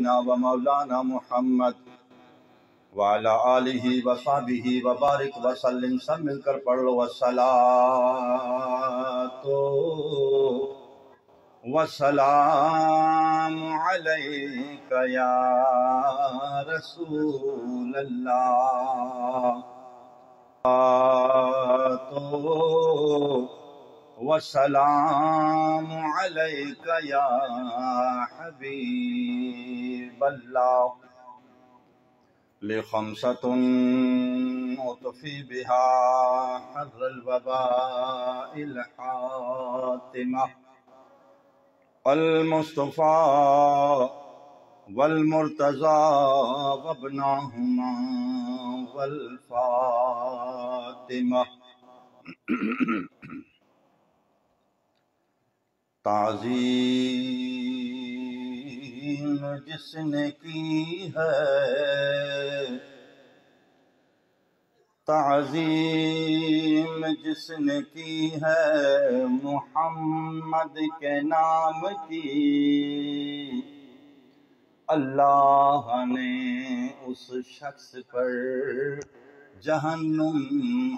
سيدنا ومولانا محمد وعلى آلہ وصحبہ وبارک وسلم. سب مل کر پڑھ لو الصلاۃ والسلام علیک یا رسول اللہ. والسلام علیک یا حبیب اللہ. لخمسة أطفي بها حر الوباء الحاتمة المصطفى والمرتضى وابناهما والفاطمة. تعظیم جس نے کی ہے، تعظیم جس نے کی ہے محمد کے نام کی، اللہ نے اس شخص پر جہنم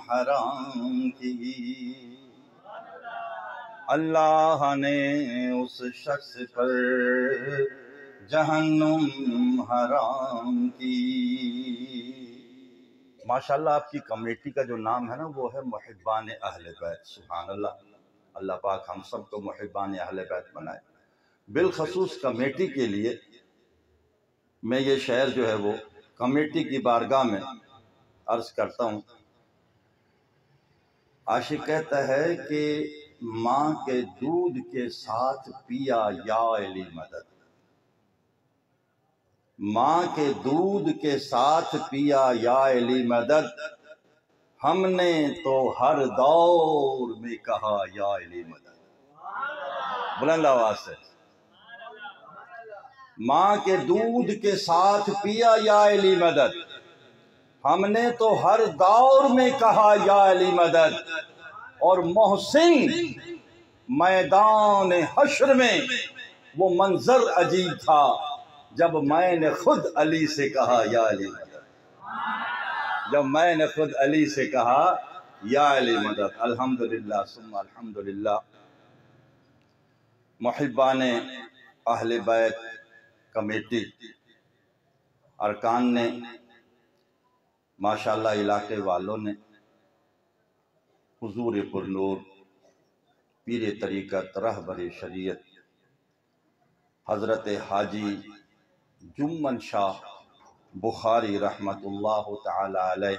حرام کی. اللہ نے اس شخص پر جہنم حرام کی. ماشاءاللہ آپ کی کمیٹی کا جو نام ہے نا وہ ہے محبان اہل بیت. سبحان اللہ. اللہ پاک ہم سب کو محبان اہل بیت بنائے. بالخصوص کمیٹی کے لیے میں یہ شعر جو ہے وہ کمیٹی کی بارگاہ میں عرض کرتا ہوں. عاشق کہتا ہے کہ ماں کے دودھ کے ساتھ پیا یا علی مدد. ماں کے دودھ کے ساتھ پیا یا علی مدد، ہم نے تو ہر دور میں کہا یا علی مدد. بلند آواز سے. ماں کے دودھ کے ساتھ پیا یا علی مدد، ہم نے تو ہر دور میں کہا یا علی مدد. اور محسن میدان حشر میں وہ منظر عجیب تھا جب میں نے خود علی سے کہا یا علی مدد. جب میں نے خود علی سے کہا یا علی مدد. الحمدللہ ثم الحمدللہ. محبان اہل بیت کمیٹی ارکان نے، ماشاءاللہ علاقے والوں نے، حضور پرنور پیر طریقت رہبر شریعت حضرت حاجی جمن شاہ بخاری رحمت اللہ تعالی علیہ،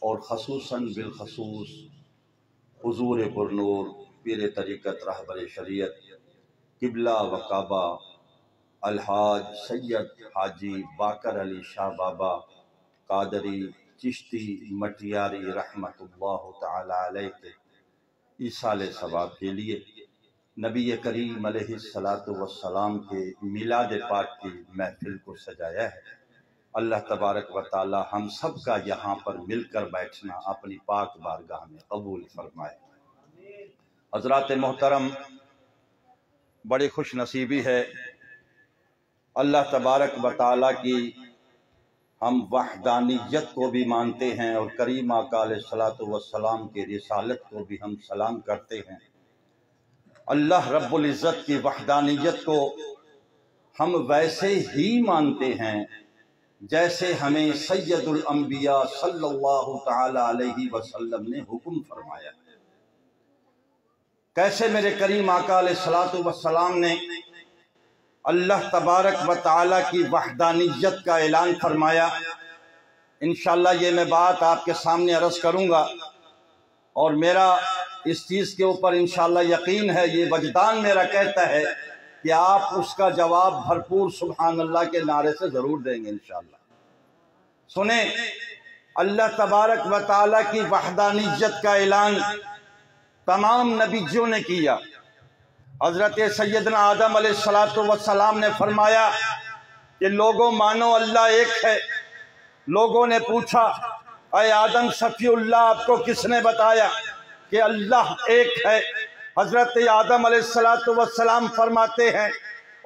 اور خصوصاً بالخصوص حضور پرنور پیر طریقت رہبر شریعت قبلہ و کعبہ الحاج سید حاجی باقر علی شاہ بابا قادری چشتی مٹیاری رحمت اللہ تعالی علیہ کے ایصال ثواب کے لیے نبی کریم علیہ السلام کے میلاد پاک کی محفل کو سجایا ہے. اللہ تبارک و تعالی ہم سب کا یہاں پر مل کر بیٹھنا اپنی پاک بارگاہ میں قبول فرمائے. حضرات محترم، بڑی خوش نصیبی ہے. اللہ تبارک و تعالی کی ہم وحدانیت کو بھی مانتے ہیں اور کریم آقا علیہ السلام کی رسالت کو بھی ہم سلام کرتے ہیں. اللہ رب العزت کی وحدانیت کو ہم ویسے ہی مانتے ہیں جیسے ہمیں سید الانبیاء صلی اللہ تعالی علیہ وسلم نے حکم فرمایا. کیسے میرے کریم آقا علیہ السلام نے اللہ تبارک و تعالی کی وحدانیت کا اعلان فرمایا. انشاءاللہ یہ میں بات آپ کے سامنے عرض کروں گا، اور میرا اس چیز کے اوپر انشاءاللہ یقین ہے، یہ وجدان میرا کہتا ہے کہ آپ اس کا جواب بھرپور سبحان اللہ کے نعرے سے ضرور دیں گے انشاءاللہ. سنیں، اللہ تبارک و تعالی کی وحدانیت کا اعلان تمام نبیوں نے کیا. حضرت سیدنا آدم علیہ السلام نے فرمایا کہ لوگوں مانو اللہ ایک ہے. لوگوں نے پوچھا اے آدم صفی اللہ آپ کو کس نے بتایا کہ اللہ ایک ہے؟ حضرت آدم علیہ السلام فرماتے ہیں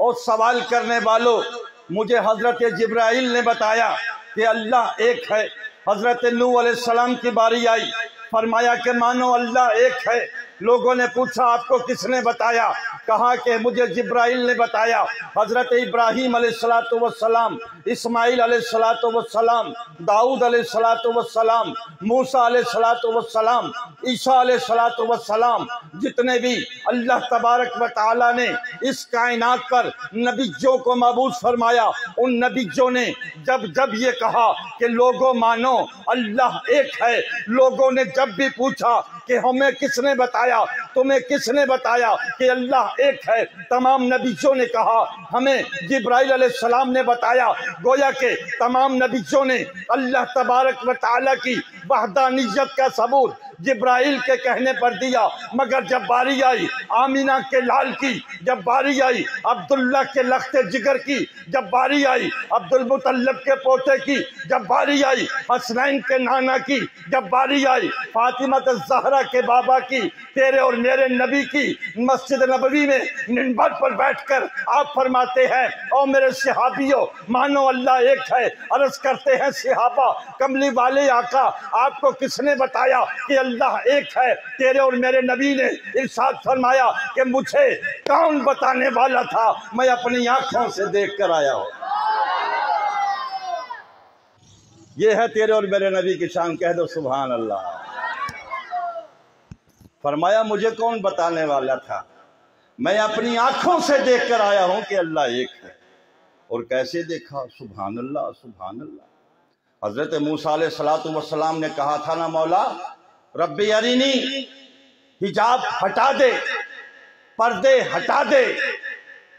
اور سوال کرنے والوں مجھے حضرت جبرائیل نے بتایا کہ اللہ ایک ہے۔ حضرت نوح علیہ السلام کی باری آئی، فرمایا کہ مانو اللہ ایک ہے۔ لوگوں نے پوچھا آپ کو کس نے بتایا؟ کہا کہ مجھے جبرائیل نے بتایا۔ حضرت ابراہیم علیہ السلام، اسماعیل علیہ السلام، داؤد علیہ السلام، موسیٰ علیہ السلام، عیسیٰ علیہ السلام، جتنے بھی اللہ تبارک و تعالیٰ نے اس کائنات پر نبیوں کو مبعوث فرمایا، ان نبیوں نے جب جب یہ کہا کہ لوگوں مانو اللہ ایک ہے، لوگوں نے جب بھی پوچھا کہ ہمیں کس نے بتایا، تمہیں کس نے بتایا کہ اللہ ایک ہے، تمام نبیوں نے کہا ہمیں جبرائیل علیہ السلام نے بتایا۔ گویا کہ تمام نبیوں نے اللہ تبارک و تعالیٰ کی وحدانیت کا ثبوت جبرائیل کے کہنے پر دیا، مگر جب باری آئی آمینہ کے لال کی، جب باری آئی عبداللہ کے لخت جگر کی، جب باری آئی عبد المطلب کے پوتے کی، جب باری آئی حسنین کے نانا کی، جب باری آئی فاطمہ الزہرا کے بابا کی، تیرے اور میرے نبی کی، مسجد نبوی میں منبر پر بیٹھ کر آپ فرماتے ہیں او میرے صحابیوں مانو اللہ ایک ہے۔ عرض کرتے ہیں صحابہ کملی والے آقا آپ کو کس نے بتایا کہ اللہ ایک ہے؟ تیرے اور میرے نبی نے ارشاد فرمایا کہ مجھے کون بتانے والا تھا، میں اپنی آنکھوں سے دیکھ کر آیا ہوں۔ یہ ہے تیرے اور میرے نبی کی شان، کہہ دو سبحان اللہ۔ فرمایا مجھے کون بتانے والا تھا، میں اپنی آنکھوں سے دیکھ کر آیا ہوں کہ اللہ ایک ہے۔ اور کیسے دیکھا؟ سبحان اللہ سبحان اللہ۔ حضرت موسیٰ علیہ السلام نے کہا تھا نا مولا ربی ارینی، حجاب ہٹا دے، پردے ہٹا دے،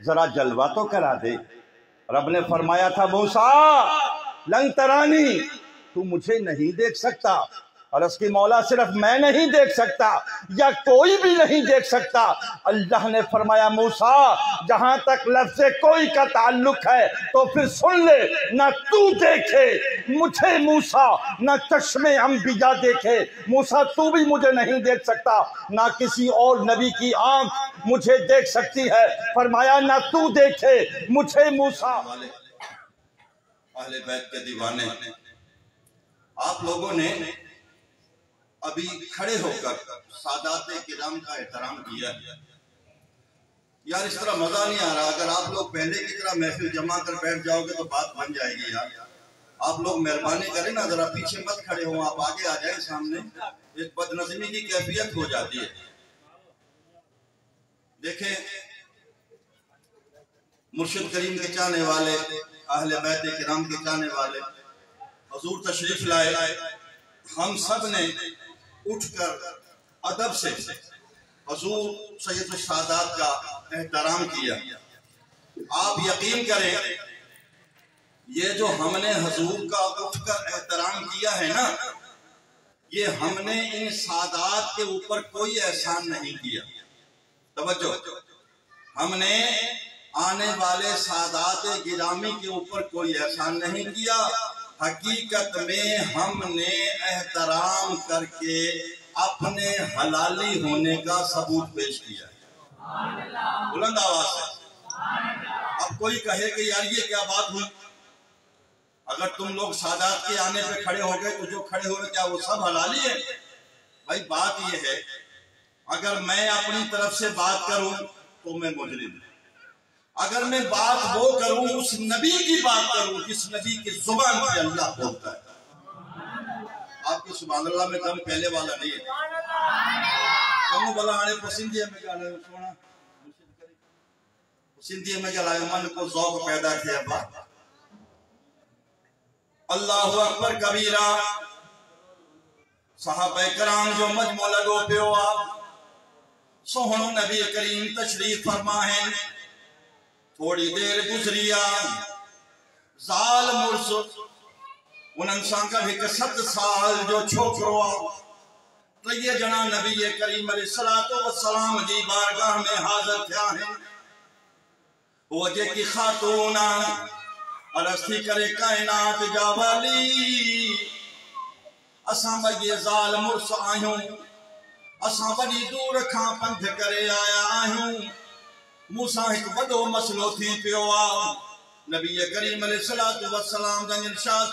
ذرا جلوہ تو کرا دے۔ رب نے فرمایا تھا موسیٰ لن ترانی، تو مجھے نہیں دیکھ سکتا۔ اور اس کی مولا صرف میں نہیں دیکھ سکتا یا کوئی بھی نہیں دیکھ سکتا۔ اللہ نے فرمایا موسیٰ جہاں تک لفظ کوئی کا تعلق ہے تو پھر سن لے، نہ تو دیکھے مجھے موسیٰ، نہ چشم انبیاء دیکھے موسیٰ، تو بھی مجھے نہیں دیکھ سکتا، نہ کسی اور نبی کی آنکھ مجھے دیکھ سکتی ہے۔ فرمایا نہ تو دیکھے مجھے موسیٰ۔ اہل بیت کے دیوانے، آپ لوگوں نے ابھی کھڑے ہو کر سادات کرام کا احترام کیا۔ یار اس طرح مزہ نہیں آ رہا، اگر آپ لوگ پہلے کی طرح محفل جمع کر بیٹھ جاؤ گے تو بات بن جائے گی یار۔ آپ لوگ مہربانی کریں نا، ذرا پیچھے مت کھڑے ہوں، آپ آگے آ جائیں سامنے، ایک بد نظمی کی کیفیت ہو جاتی ہے۔ دیکھیں مرشد کریم کے چاہنے والے، اہل بیت کرام کے چاہنے والے حضور تشریف لائے، ہم سب نے اٹھ کر ادب سے حضور سید السادات کا احترام کیا۔ آپ یقین کریں یہ جو ہم نے حضور کا اٹھ کر احترام کیا ہے نا، یہ ہم نے ان سادات کے اوپر کوئی احسان نہیں کیا۔ توجہ، ہم نے آنے والے سادات گرامی کے اوپر کوئی احسان نہیں کیا، حقیقت میں ہم نے احترام کر کے اپنے حلالی ہونے کا ثبوت پیش کیا ہے۔ بلند آواز ہے۔ اب کوئی کہے کہ یار یہ کیا بات ہوئی، اگر تم لوگ سادات کے آنے پہ کھڑے ہو گئے تو جو کھڑے ہو گئے کیا وہ سب حلالی ہے؟ بھائی بات یہ ہے اگر میں اپنی طرف سے بات کروں تو میں مجرم ہوں، اگر میں بات وہ کروں اس نبی کی بات کروں جس نبی کی زبان پہ اللہ بولتا ہے۔ آپ کی سبحان اللہ میں دم پہلے والا نہیں ہے، کمو بلا آنے پسندیے میں کیا لائے سونا، پسندیے میں کیا لائے من کو ذوق پیدا کیا بات۔ اللہ اکبر کبیرہ، صحابہ کرام جو مجمع لگو پہ ہو آپ سوہنو نبی کریم تشریف فرمائیں، تھوڑی دیر گزریا زال مرس ان انسان کا بھی 70 سال جو چھوکروا تو یہ جنا نبی کریم علیہ السلام جی بارگاہ میں حاضر تھیا ہیں، وجہ کی خاتون عرضی کرے کائنات جاوالی اساں بھئی زال مرس آئیوں، اساں بڑی دور کھاں پنجھ کرے آیا آئیوں، موسیٰ ایک بڑو مسئلو تھی پیوا نبی کریم علیہ السلام جن ارشاد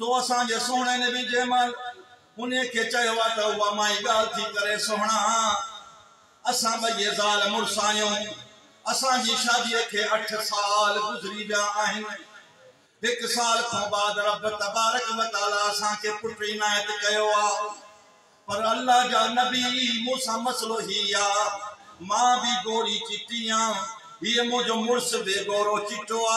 تو اساں جے سونے نبی جمال انہیں کے چاہوا تو ہوا مائی گال تھی کرے سونا اساں بھئی ظالم مرسایوں اساں جی شادی کے 8 سال گزری بیا آہن 1 سال کو بعد رب تبارک و تعالی اساں کے پٹری عنایت کیو آ پر اللہ جا نبی موسیٰ مسئلو ہی آ ماں بھی گوری چٹیاں یہ مجھو مرس بے گورو چٹو آ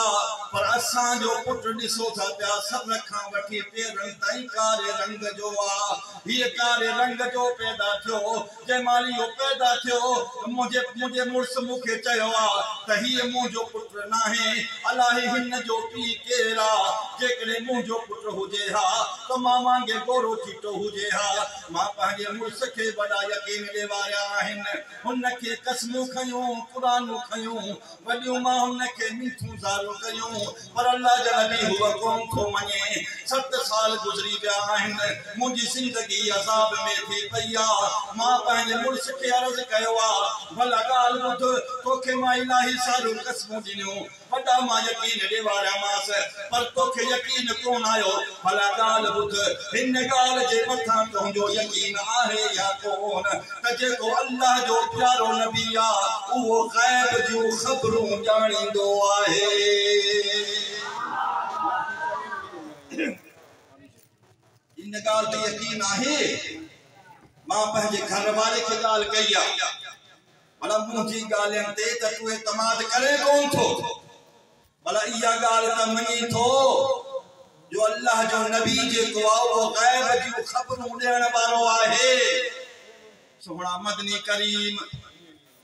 پر اساں جو پٹ ڈسو تھا پیا سب رکھاں وٹھی پیرن تائیں کارے رنگ جو آ یہ کارے رنگ جو پیدا تھو جمالیو پیدا تھو مجھے مرس مکھے چاہو آ تہی مجھو پٹ نہ ہے الہی ہن جو پی کیرا جیکڑے مجھو پٹ ہو جے ہا تو ماں مانگے گورو چٹو ہو جے ہا ماں پہنجے مرس کے بڑا یقین دے واریا آہن ان کے قسموں کھیوں قرآن کھیوں وڈیوں ماں ان کے میٹھوں زارو کیوں پر اللہ جا نبی ہوا کون تھو منے 7 سال گزری بیا آہن مجھے زندگی عذاب میں تھی پیا ماں پہنجے مرس کے عرض کیو آ بھلا گال بدھ تو کہ ماں الہی سارو قسموں ڈنیوں وڈا ماں یقین دے واریا ماں سے پر تو کہ یقین کون آیو بھلا گال بدھ ہن گال جے متھاں تنجو یقین آہے یا کون تجے کو اللہ جو پیارو نبی آ وہ غیب جو خبروں جانی دو آہے ان گال تے یقین آہے ماں پہنجے گھر والے کے گال کیا بھلا مجھے گالیں تے تے تو اعتماد کرے کون تھو بھلا یہ گال تے منی تھو جو اللہ جو نبی جے کو وہ غیب جو خبروں ڈیڑ وارو آہے سونا مدنی کریم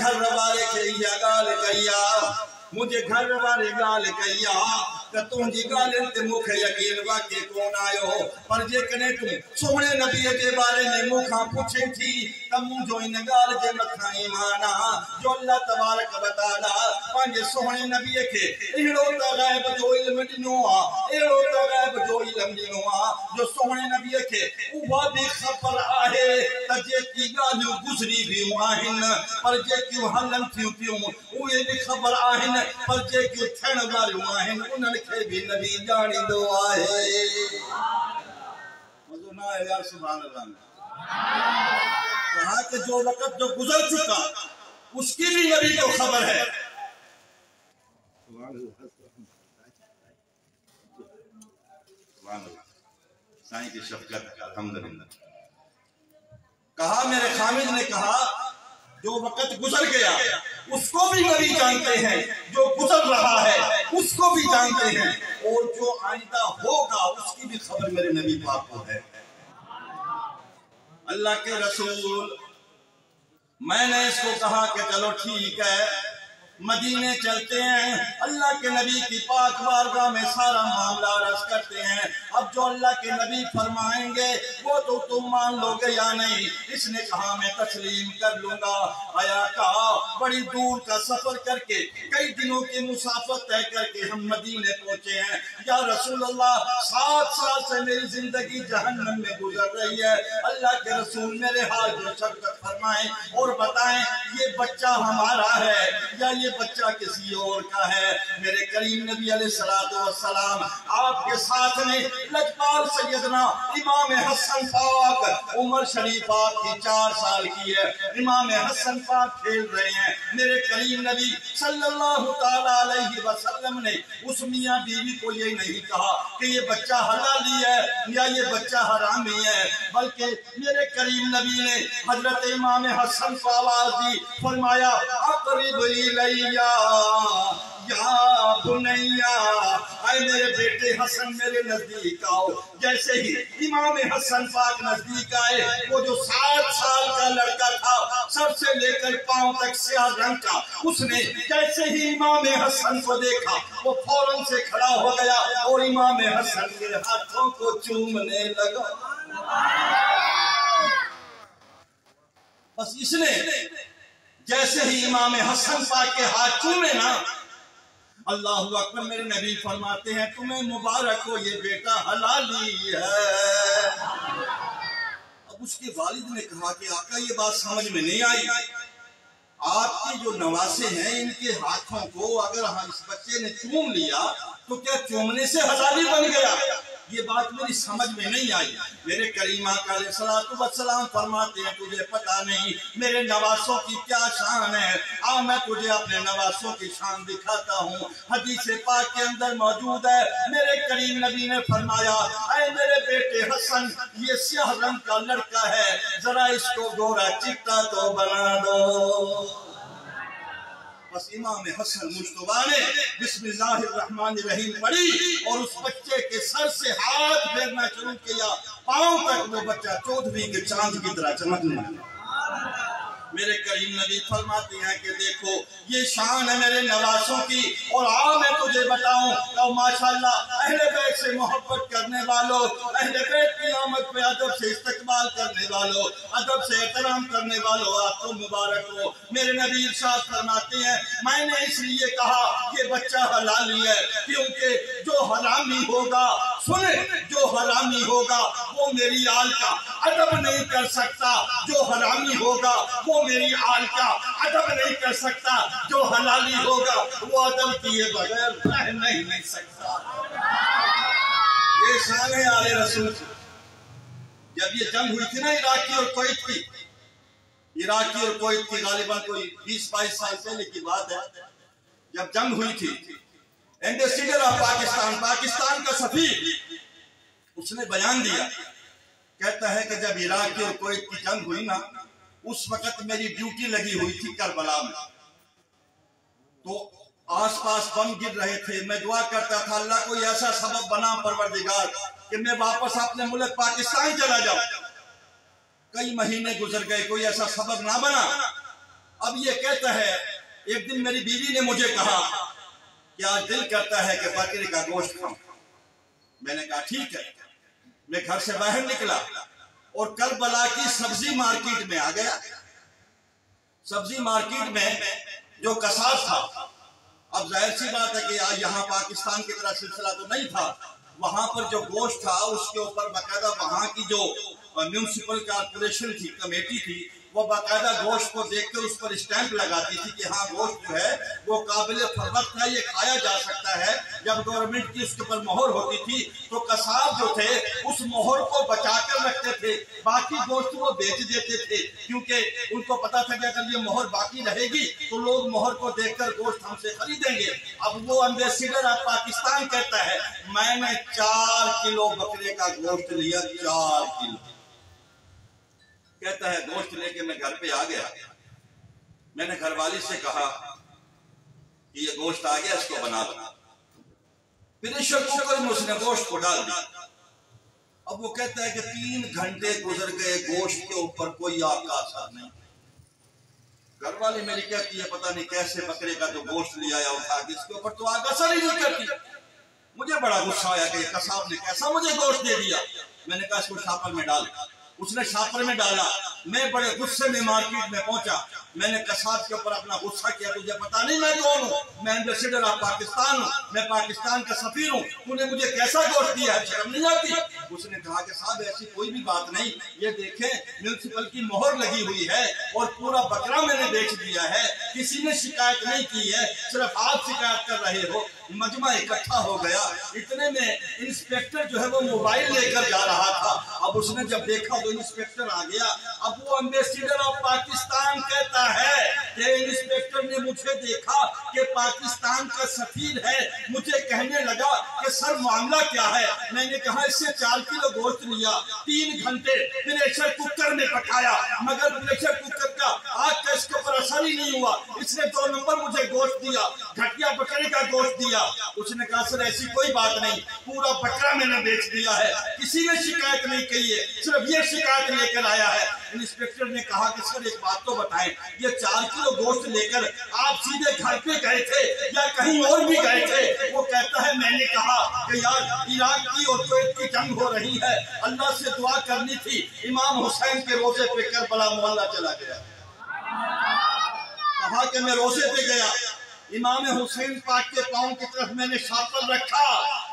گھر والے کي اها ڳالهه ڪئي آ مجھے گھر والے گال کئی آ کہ تنجی گالن تے مکھے یقین واقعی کون آئیو پر جے کنے تم سونے نبی کے بارے میں مکھاں پوچھیں تھی تم جو ان گال جے مکھاں ایمان آ جو اللہ تبارک و تعالی پانجے سونے نبی کے اہڑو تا غیب جو علم ڈنو آ اہڑو تا غیب جو علم ڈنو آ جو سونے نبی کے وہ بھی خبر آہے تا جے کی گالوں گزری بھی آہن پر جے کیوں ہلن تھیوں پیوں وہ بھی خبر آہن پر جے کیوں تھن واریوں آہن انہن کے بھی نبی جانی دو آہے مزو نہ ہے یار سبحان اللہ کہا کہ جو وقت جو گزر چکا اس کی بھی نبی کو خبر ہے سبحان اللہ سائیں کی شفقت الحمدللہ کہا میرے خامد نے کہا جو وقت گزر گیا اس کو بھی نبی جانتے ہیں جو گزر رہا ہے اس کو بھی جانتے ہیں اور جو آئندہ ہوگا اس کی بھی خبر میرے نبی پاک کو ہے اللہ کے رسول میں نے اس کو کہا کہ چلو ٹھیک ہے مدینے چلتے ہیں اللہ کے نبی کی پاک بارگاہ میں سارا معاملہ عرض کرتے ہیں اب جو اللہ کے نبی فرمائیں گے وہ تو تم مان لو گے یا نہیں اس نے کہا میں تسلیم کر لوں گا آیا کہا بڑی دور کا سفر کر کے کئی دنوں کی مسافت طے کر کے ہم مدینے پہنچے ہیں یا رسول اللہ 7 سال سے میری زندگی جہنم میں گزر رہی ہے اللہ کے رسول میرے حال جو شفقت فرمائیں اور بتائیں یہ بچہ ہمارا ہے یا یہ بچہ کسی اور کا ہے میرے کریم نبی علیہ السلام آپ کے ساتھ میں لجپال سیدنا امام حسن پاک عمر شریف آپ کی 4 سال کی ہے امام حسن پاک کھیل رہے ہیں میرے کریم نبی صلی اللہ تعالیٰ علیہ وسلم نے اس میاں بیوی کو یہ نہیں کہا کہ یہ بچہ حلالی ہے یا یہ بچہ حرامی ہے بلکہ میرے کریم نبی نے حضرت امام حسن کو آواز دی فرمایا اقرب الیہ یا بنیا اے میرے بیٹے حسن میرے نزدیک آؤ جیسے ہی امام حسن پاک نزدیک آئے وہ جو 7 سال کا لڑکا تھا سر سے لے کر پاؤں تک سیاہ رنگ کا اس نے جیسے ہی امام حسن کو دیکھا وہ فوراً سے کھڑا ہو گیا اور امام حسن کے ہاتھوں کو چومنے لگا بس اس نے جیسے ہی امام حسن پاک کے ہاتھ چومے نا اللہ اکبر میرے نبی فرماتے ہیں تمہیں مبارک ہو یہ بیٹا حلالی ہے اب اس کے والد نے کہا کہ آقا یہ بات سمجھ میں نہیں آئی آپ کی جو نواسے ہیں ان کے ہاتھوں کو اگر اس بچے نے چوم لیا تو کیا چومنے سے حلالی بن گیا؟ یہ بات میری سمجھ میں نہیں آئی۔ میرے کریم آقا علیہ السلام فرماتے ہیں تجھے پتہ نہیں میرے نواسوں کی کیا شان ہے، میں تجھے اپنے نواسوں کی شان دکھاتا ہوں۔ حدیث پاک کے اندر موجود ہے، میرے کریم نبی نے فرمایا اے میرے بیٹے حسن، یہ سیاہ رنگ کا لڑکا ہے، ذرا اس کو گورا چٹا تو بنا دو۔ بس امام حسن مجتبیٰ نے بسم اللہ الرحمن الرحیم پڑھی اور اس بچے کے سر سے ہاتھ پھیرنا شروع کیا، پاؤں تک وہ بچہ چودھویں کے چاند کی طرح چمکنے لگا۔ میرے کریم نبی فرماتے ہیں کہ دیکھو یہ شان ہے میرے نواسوں کی، اور میں تجھے بتاؤں تو ماشاءاللہ اہل بیت سے محبت کرنے والوں، اہل بیت کی آمد پہ ادب سے استقبال کرنے والوں، ادب سے احترام کرنے والوں، آپ کو مبارک ہو۔ میرے نبی ارشاد فرماتے ہیں میں نے اس لیے کہا یہ بچہ حلالی ہے کیونکہ جو حرامی ہوگا، سنیں، جو حرامی ہوگا وہ میری آل کا ادب نہیں کر سکتا، جو حرامی ہوگا وہ میری آل کا ادب نہیں کر سکتا، جو حلالی ہوگا وہ ادب کیے بغیر رہ نہیں سکتا۔ یہ شان ہے آل رسول کی۔ جب یہ جنگ ہوئی تھی نا عراق کی اور کویت کی، عراق کی اور کویت کی غالباً کوئی 20-22 سال پہلے کی بات ہے، جب جنگ ہوئی تھی ایمبیسیڈر آف پاکستان کا سفیر، اس نے بیان دیا، کہتا ہے کہ جب عراق کی اور کویت کی جنگ ہوئی نا، اس وقت میری ڈیوٹی لگی ہوئی تھی کربلا میں، تو آس پاس بم گر رہے تھے، میں دعا کرتا تھا اللہ کوئی ایسا سبب بنا پروردگار کہ میں واپس اپنے ملک پاکستان چلا جاؤں۔ کئی مہینے گزر گئے، کوئی ایسا سبب نہ بنا۔ اب یہ کہتا ہے ایک دن میری بیوی نے مجھے کہا کہ آج دل کرتا ہے کہ بکرے کا گوشت کھاؤں۔ میں نے کہا ٹھیک ہے، میں گھر سے باہر نکلا اور کربلا کی سبزی مارکیٹ میں آ گیا۔ سبزی مارکیٹ میں جو قصاب تھا، اب ظاہر سی بات ہے کہ یہاں پاکستان کی طرح سلسلہ تو نہیں تھا، وہاں پر جو گوشت تھا اس کے اوپر باقاعدہ وہاں کی جو میونسپل کارپوریشن تھی، کمیٹی تھی، وہ باقاعدہ گوشت کو دیکھ کر اس پر اسٹیمپ لگاتی تھی کہ ہاں گوشت جو ہے وہ قابل فروخت ہے، یہ کھایا جا سکتا ہے۔ جب گورنمنٹ کی اس کے اوپر مہر ہوتی تھی تو قصاب جو تھے اس مہر کو بچا کر رکھتے تھے، باقی گوشت وہ بیچ دیتے تھے، کیونکہ ان کو پتا تھا کہ اگر یہ مہر باقی رہے گی تو لوگ مہر کو دیکھ کر گوشت ہم سے خریدیں گے۔ اب وہ ایمبیسیڈر آف پاکستان کہتا ہے میں نے 4 کلو بکرے کا گوشت لیا، 4 کلو۔ کہتا ہے گوشت لے کے میں گھر پہ آ گیا، میں نے گھر والی سے کہا کہ یہ گوشت آ گیا، اس کو بنا دو۔ پریشر کوکر میں اس نے گوشت کو ڈال دیا۔ اب وہ کہتا ہے کہ 3 گھنٹے گزر گئے، گوشت کے اوپر کوئی آگ کا اثر نہیں۔ گھر والی میری کہتی ہے پتہ نہیں کیسے بکرے کا جو گوشت لیا یا اٹھا کے اس کے اوپر تو آگ اثر ہی نہیں کرتی۔ مجھے بڑا غصہ آیا کہ یہ قصاب نے کیسا مجھے گوشت دے دیا۔ میں نے کہا اس کو شاپر میں ڈال۔ اس نے شاپر میں ڈالا۔ میں بڑے غصے میں مارکیٹ میں پہنچا، میں نے قصاب کے اوپر اپنا غصہ کیا، تجھے پتا نہیں میں کون ہوں؟ میں ایمبیسیڈر آف پاکستان ہوں، میں پاکستان کا سفیر ہوں، تو نے مجھے کیسا گوشت دیا ہے، شرم نہیں آتی؟ اس نے کہا کہ صاحب ایسی کوئی بھی بات نہیں، یہ دیکھیں میونسپل کی مہر لگی ہوئی ہے اور پورا بکرا میں نے بیچ دیا ہے، کسی نے شکایت نہیں کی ہے، صرف آپ شکایت کر رہے ہو۔ مجمع اکٹھا ہو گیا، اتنے میں انسپیکٹر جو ہے وہ موبائل لے کر جا رہا تھا۔ اب اس نے جب دیکھا تو انسپیکٹر آ گیا۔ اب وہ ایمبیسیڈر آف پاکستان کہتا ہے کہ انسپیکٹر نے مجھے دیکھا کہ پاکستان کا سفیر ہے، مجھے کہنے لگا کہ سر معاملہ کیا ہے؟ میں نے کہا اس سے 4 کلو گوشت لیا، 3 گھنٹے پریشر کوکر میں پکایا، مگر پریشر کوکر کا آگ کا اس کے اوپر اثر ہی نہیں ہوا، اس نے 2 نمبر مجھے گوشت دیا، گھٹیا بکرے کا گوشت دیا۔ اس نے کہا سر ایسی کوئی بات نہیں، پورا بکرا میں نے بیچ دیا ہے، کسی نے شکایت نہیں کی ہے، صرف یہ شکایت لے کر آیا ہے۔ انسپیکٹر نے کہا کہ سر ایک بات تو بتائیں، یہ 4 کلو گوشت لے کر آپ سیدھے گھر پہ گئے تھے یا کہیں اور بھی گئے تھے؟ وہ کہتا ہے میں نے کہا کہ یار عراق کی اور کویت کی جنگ ہو رہی ہے، اللہ سے دعا کرنی تھی، امام حسین کے روزے پہ کربلا محلہ چلا گیا۔ کہا کہ میں روزے پہ گیا، امام حسین پاک کے پاؤں کی طرف میں نے شاپر رکھا،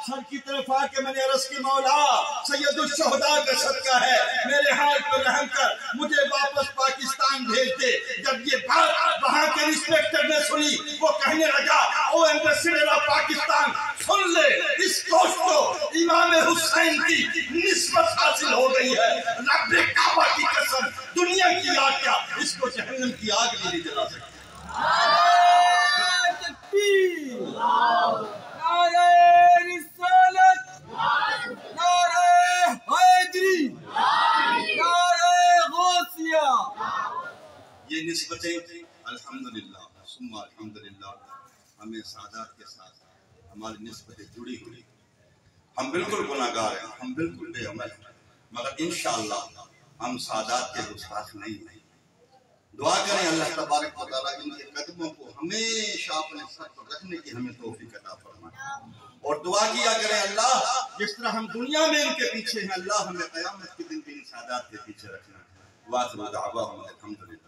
سر کی طرف آ کے میں نے عرض کی مولا سید الشہداء کا صدقہ ہے میرے حال پر رحم کر مجھے واپس پاکستان بھیج دے. جب یہ بات وہاں کے انسپیکٹر نے سنی وہ کہنے لگا او ایمبیسڈر آف پاکستان سن لے اس دوست کو امام حسین کی نسبت حاصل ہو گئی ہے. رب کعبہ کی قسم دنیا کی آگ کیا اس کو جہنم کی آگ بھی نہیں جلا سکتی. تکبیر، نعرہ رسالت، نعرہ حیدری، نعرہ غوثیہ. یہ نسبتیں الحمدللہ ثم الحمدللہ ہمیں سعادات کے ساتھ ہماری نسبتیں جڑی ہوئی. ہم بالکل گناہگار ہیں, ہم بالکل بے عمل ہیں, مگر انشاءاللہ ہم سعادات کے گستاخ نہیں ہیں. دعا کریں اللہ تبارک و تعالیٰ ان کے قدموں کو ہمیشہ اپنے سر پر رکھنے کی ہمیں توفیق عطا فرمائے. اور دعا کیا کریں اللہ جس طرح ہم دنیا میں ان کے پیچھے ہیں اللہ ہمیں قیامت کے دن بھی ان سعادات کے پیچھے رکھنا. وآخر دعواہم الحمدللہ.